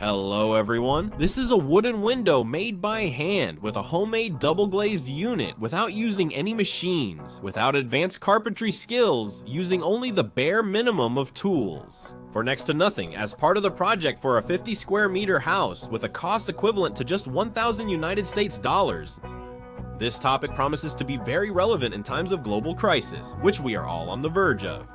Hello everyone, this is a wooden window made by hand with a homemade double-glazed unit without using any machines, without advanced carpentry skills, using only the bare minimum of tools. For next to nothing, as part of the project for a 50 square meter house with a cost equivalent to just 1,000 United States dollars. This topic promises to be very relevant in times of global crisis, which we are all on the verge of.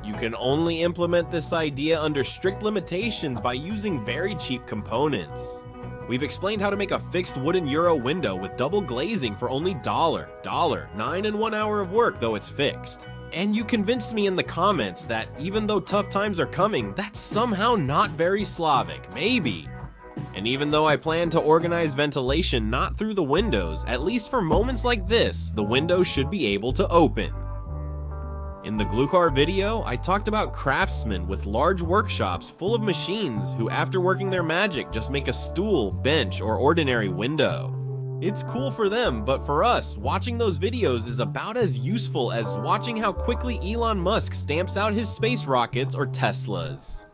You can only implement this idea under strict limitations by using very cheap components. We've explained how to make a fixed wooden Euro window with double glazing for only $9 and 1 hour of work though it's fixed. And you convinced me in the comments that even though tough times are coming, that's somehow not very Slavic, maybe. And even though I plan to organize ventilation not through the windows, at least for moments like this, the window should be able to open. In the Glukar video, I talked about craftsmen with large workshops full of machines who after working their magic just make a stool, bench, or ordinary window. It's cool for them, but for us, watching those videos is about as useful as watching how quickly Elon Musk stamps out his space rockets or Teslas.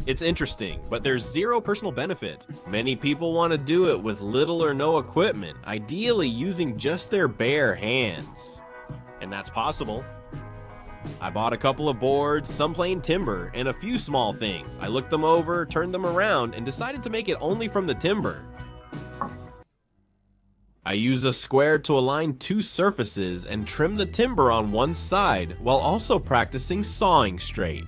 It's interesting, but there's zero personal benefit. Many people want to do it with little or no equipment, ideally using just their bare hands. And that's possible. I bought a couple of boards, some plain timber, and a few small things. I looked them over, turned them around, and decided to make it only from the timber. I use a square to align two surfaces and trim the timber on one side, while also practicing sawing straight.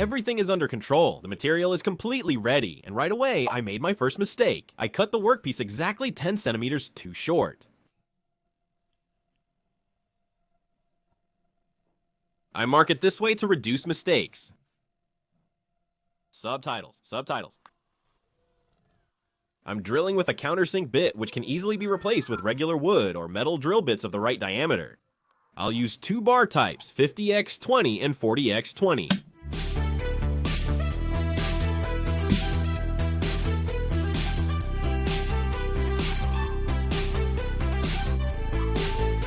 Everything is under control, the material is completely ready, and right away I made my first mistake. I cut the workpiece exactly 10 centimeters too short. I mark it this way to reduce mistakes. Subtitles. I'm drilling with a countersink bit which can easily be replaced with regular wood or metal drill bits of the right diameter. I'll use two bar types, 50x20 and 40x20.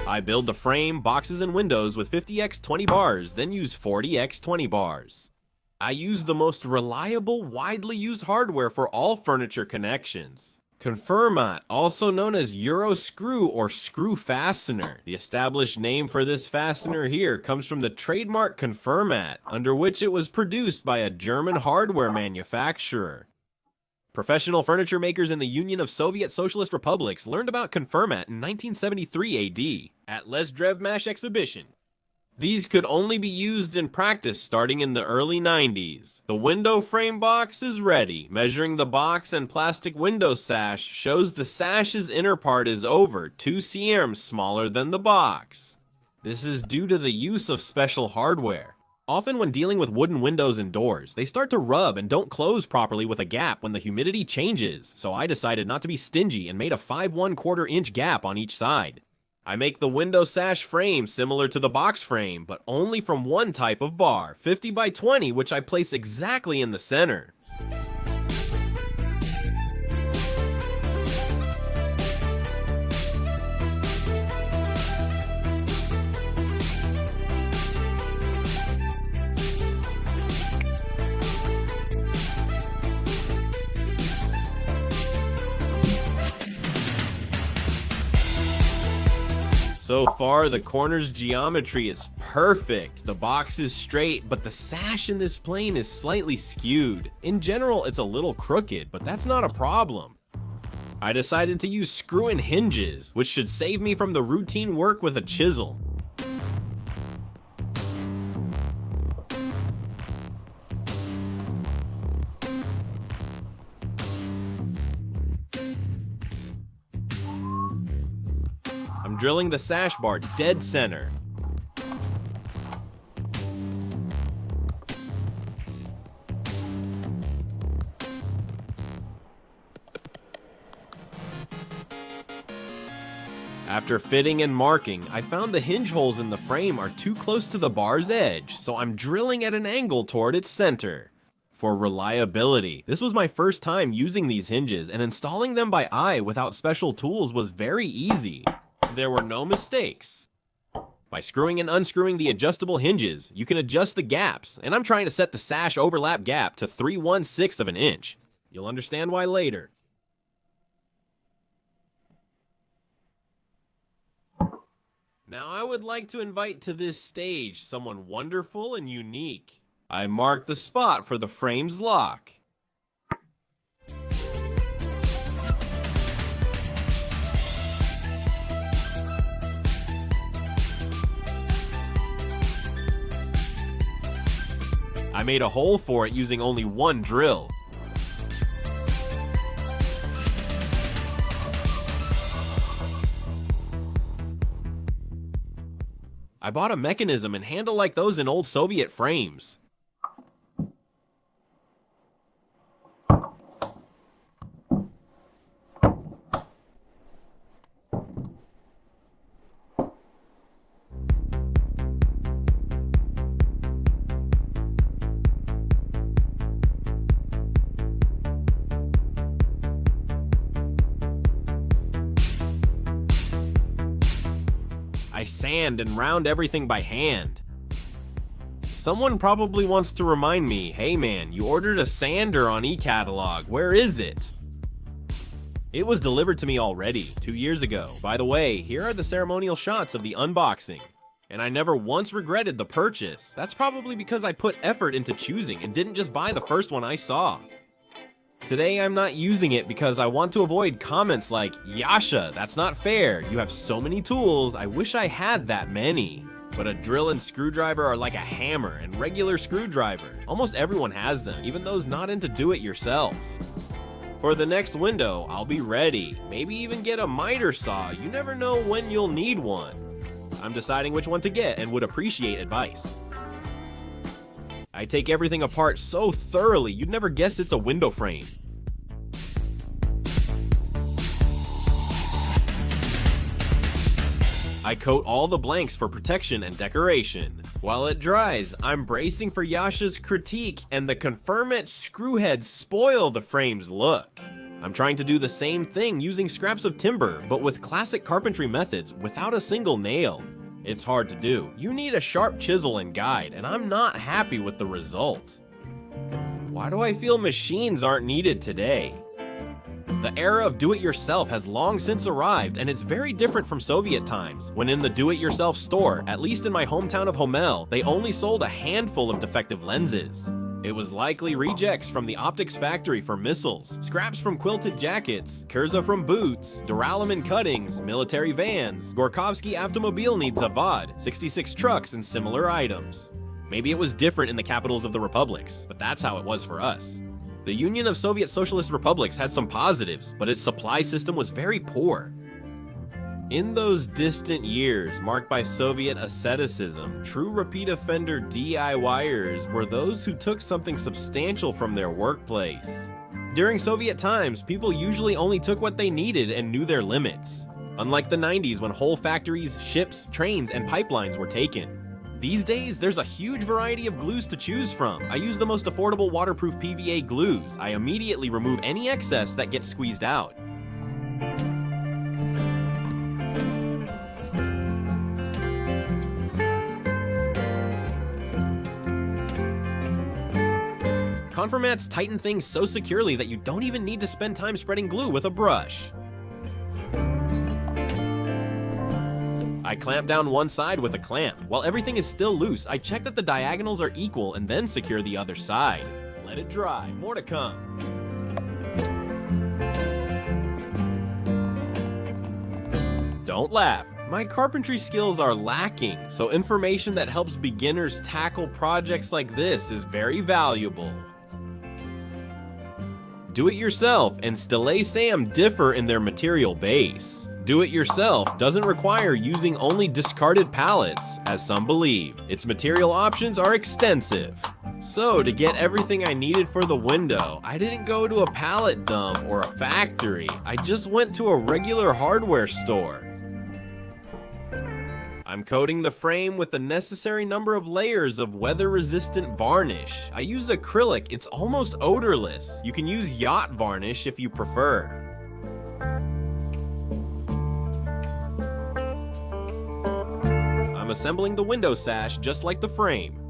I build the frame, boxes, and windows with 50x20 bars, then use 40x20 bars. I use the most reliable, widely used hardware for all furniture connections. Confirmat, also known as Euro screw or screw fastener. The established name for this fastener here comes from the trademark Confirmat, under which it was produced by a German hardware manufacturer. Professional furniture makers in the Union of Soviet Socialist Republics learned about Confirmat in 1973 AD at Les Drevmash exhibition. These could only be used in practice starting in the early 90s. The window frame box is ready. Measuring the box and plastic window sash shows the sash's inner part is over 2 cm smaller than the box. This is due to the use of special hardware. Often when dealing with wooden windows and doors, they start to rub and don't close properly with a gap when the humidity changes, so I decided not to be stingy and made a 5¼ inch gap on each side. I make the window sash frame similar to the box frame, but only from one type of bar, 50x20, which I place exactly in the center. So far, the corner's geometry is perfect. The box is straight, but the sash in this plane is slightly skewed. In general, it's a little crooked, but that's not a problem. I decided to use screw-in hinges, which should save me from the routine work with a chisel. I'm drilling the sash bar dead center. After fitting and marking, I found the hinge holes in the frame are too close to the bar's edge, so I'm drilling at an angle toward its center. For reliability. This was my first time using these hinges, and installing them by eye without special tools was very easy. There were no mistakes. By screwing and unscrewing the adjustable hinges, you can adjust the gaps, and I'm trying to set the sash overlap gap to 3/1/6 of an inch. You'll understand why later. Now I would like to invite to this stage someone wonderful and unique. I marked the spot for the frame's lock. I made a hole for it using only one drill. I bought a mechanism and handle like those in old Soviet frames. I sand and round everything by hand. Someone probably wants to remind me, hey man, you ordered a sander on eCatalog, where is it? It was delivered to me already, 2 years ago. By the way, here are the ceremonial shots of the unboxing. And I never once regretted the purchase. That's probably because I put effort into choosing and didn't just buy the first one I saw. Today I'm not using it because I want to avoid comments like, Yasha, that's not fair, you have so many tools, I wish I had that many. But a drill and screwdriver are like a hammer and regular screwdriver. Almost everyone has them, even those not into do-it-yourself. For the next window, I'll be ready. Maybe even get a miter saw, you never know when you'll need one. I'm deciding which one to get and would appreciate advice. I take everything apart so thoroughly, you'd never guess it's a window frame. I coat all the blanks for protection and decoration. While it dries, I'm bracing for Yasha's critique, and the confirmant screwheads spoil the frame's look. I'm trying to do the same thing using scraps of timber, but with classic carpentry methods without a single nail. It's hard to do. You need a sharp chisel and guide, and I'm not happy with the result. Why do I feel machines aren't needed today? The era of do-it-yourself has long since arrived, and it's very different from Soviet times, when in the do-it-yourself store, at least in my hometown of Homel, they only sold a handful of defective lenses. It was likely rejects from the optics factory for missiles, scraps from quilted jackets, Kurza from boots, duralumin cuttings, military vans, Gorkovsky Avtomobilny Zavad, 66 trucks, and similar items. Maybe it was different in the capitals of the republics, but that's how it was for us. The Union of Soviet Socialist Republics had some positives, but its supply system was very poor. In those distant years marked by Soviet asceticism, true repeat offender DIYers were those who took something substantial from their workplace. During Soviet times, people usually only took what they needed and knew their limits. Unlike the 90s when whole factories, ships, trains, and pipelines were taken. These days, there's a huge variety of glues to choose from. I use the most affordable waterproof PVA glues. I immediately remove any excess that gets squeezed out. Conformats tighten things so securely that you don't even need to spend time spreading glue with a brush. I clamp down one side with a clamp. While everything is still loose, I check that the diagonals are equal and then secure the other side. Let it dry, more to come. Don't laugh. My carpentry skills are lacking, so information that helps beginners tackle projects like this is very valuable. Do-it-yourself and Stille Sam differ in their material base. Do-it-yourself doesn't require using only discarded pallets, as some believe. Its material options are extensive. So, to get everything I needed for the window, I didn't go to a pallet dump or a factory. I just went to a regular hardware store. I'm coating the frame with the necessary number of layers of weather-resistant varnish. I use acrylic, it's almost odorless. You can use yacht varnish if you prefer. I'm assembling the window sash just like the frame.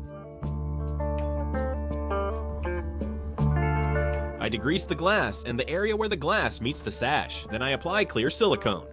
I degrease the glass and the area where the glass meets the sash. Then I apply clear silicone.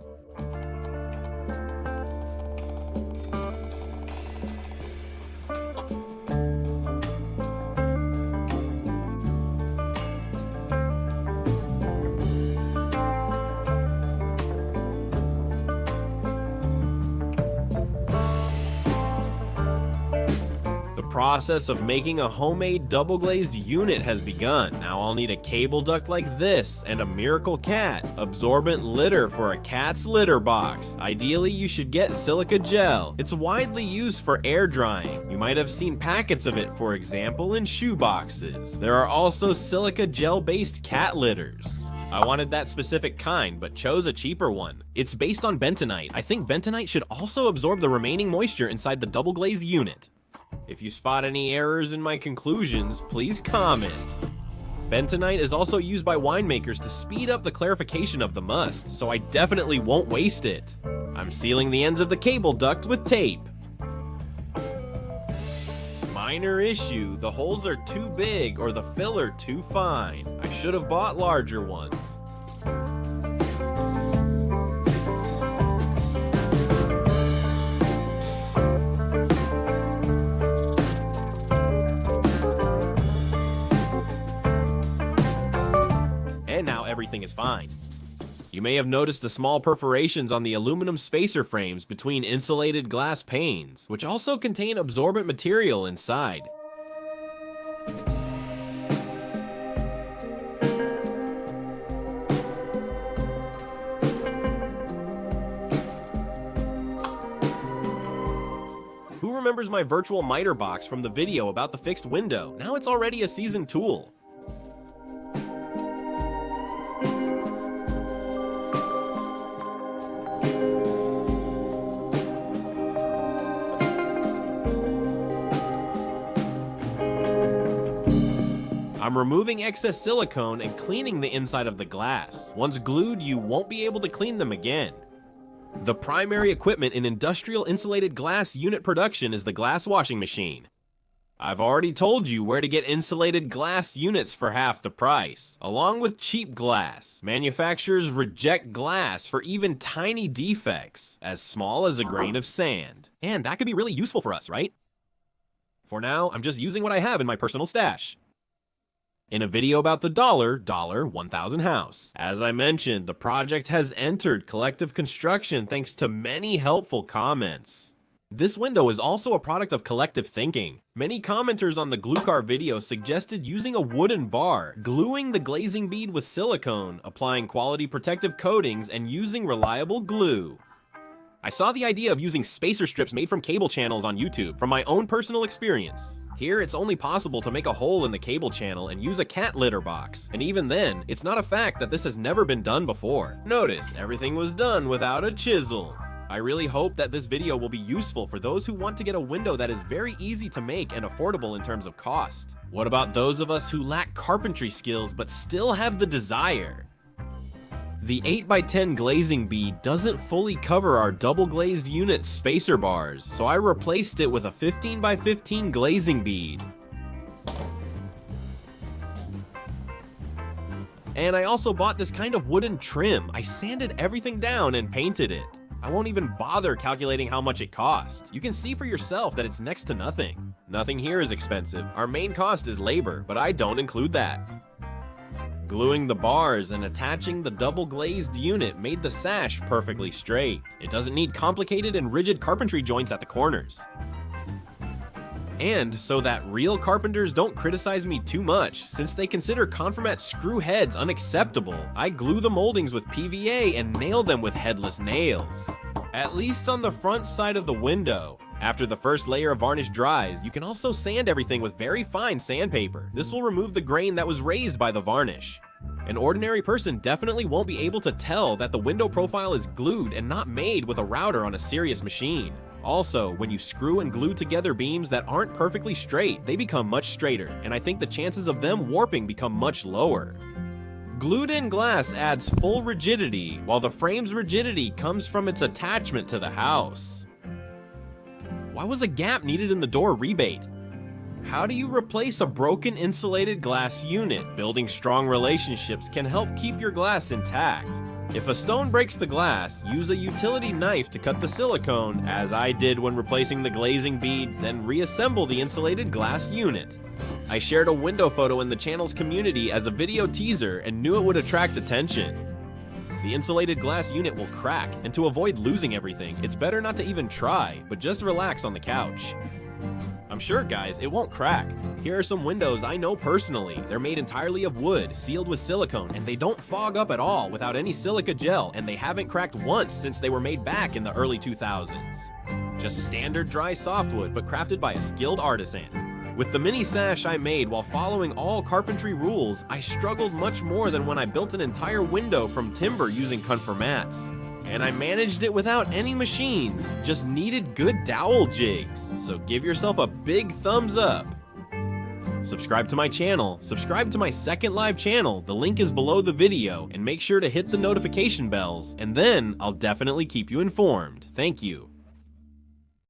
The process of making a homemade double-glazed unit has begun. Now I'll need a cable duct like this and a Miracle Cat, absorbent litter for a cat's litter box. Ideally, you should get silica gel. It's widely used for air drying. You might have seen packets of it, for example, in shoe boxes. There are also silica gel-based cat litters. I wanted that specific kind, but chose a cheaper one. It's based on bentonite. I think bentonite should also absorb the remaining moisture inside the double-glazed unit. If you spot any errors in my conclusions, please comment. Bentonite is also used by winemakers to speed up the clarification of the must, so I definitely won't waste it. I'm sealing the ends of the cable duct with tape. Minor issue, the holes are too big or the filler too fine. I should have bought larger ones. And now everything is fine. You may have noticed the small perforations on the aluminum spacer frames between insulated glass panes, which also contain absorbent material inside. Who remembers my virtual miter box from the video about the fixed window? Now it's already a seasoned tool. I'm removing excess silicone and cleaning the inside of the glass. Once glued, you won't be able to clean them again. The primary equipment in industrial insulated glass unit production is the glass washing machine. I've already told you where to get insulated glass units for half the price, along with cheap glass. Manufacturers reject glass for even tiny defects, as small as a grain of sand. And that could be really useful for us, right? For now, I'm just using what I have in my personal stash. In a video about the $1000 house. As I mentioned, the project has entered collective construction thanks to many helpful comments. This window is also a product of collective thinking. Many commenters on the glue car video suggested using a wooden bar, gluing the glazing bead with silicone, applying quality protective coatings, and using reliable glue. I saw the idea of using spacer strips made from cable channels on YouTube from my own personal experience. Here, it's only possible to make a hole in the cable channel and use a cat litter box. And even then, it's not a fact that this has never been done before. Notice, everything was done without a chisel. I really hope that this video will be useful for those who want to get a window that is very easy to make and affordable in terms of cost. What about those of us who lack carpentry skills but still have the desire? The 8x10 glazing bead doesn't fully cover our double-glazed unit's spacer bars, so I replaced it with a 15x15 glazing bead. And I also bought this kind of wooden trim. I sanded everything down and painted it. I won't even bother calculating how much it cost. You can see for yourself that it's next to nothing. Nothing here is expensive. Our main cost is labor, but I don't include that. Gluing the bars and attaching the double-glazed unit made the sash perfectly straight. It doesn't need complicated and rigid carpentry joints at the corners. And so that real carpenters don't criticize me too much, since they consider conformat screw heads unacceptable, I glue the moldings with PVA and nail them with headless nails. At least on the front side of the window. After the first layer of varnish dries, you can also sand everything with very fine sandpaper. This will remove the grain that was raised by the varnish. An ordinary person definitely won't be able to tell that the window profile is glued and not made with a router on a serious machine. Also, when you screw and glue together beams that aren't perfectly straight, they become much straighter, and I think the chances of them warping become much lower. Glued-in glass adds full rigidity, while the frame's rigidity comes from its attachment to the house. Why was a gap needed in the door rebate? How do you replace a broken insulated glass unit? Building strong relationships can help keep your glass intact. If a stone breaks the glass, use a utility knife to cut the silicone, as I did when replacing the glazing bead, then reassemble the insulated glass unit. I shared a window photo in the channel's community as a video teaser and knew it would attract attention. The insulated glass unit will crack, and to avoid losing everything, it's better not to even try, but just relax on the couch. I'm sure, guys, it won't crack. Here are some windows I know personally. They're made entirely of wood, sealed with silicone, and they don't fog up at all without any silica gel, and they haven't cracked once since they were made back in the early 2000s. Just standard dry softwood, but crafted by a skilled artisan. With the mini sash I made while following all carpentry rules, I struggled much more than when I built an entire window from timber using conformats. And I managed it without any machines, just needed good dowel jigs, so give yourself a big thumbs up. Subscribe to my channel, subscribe to my second live channel, the link is below the video, and make sure to hit the notification bells, and then I'll definitely keep you informed. Thank you.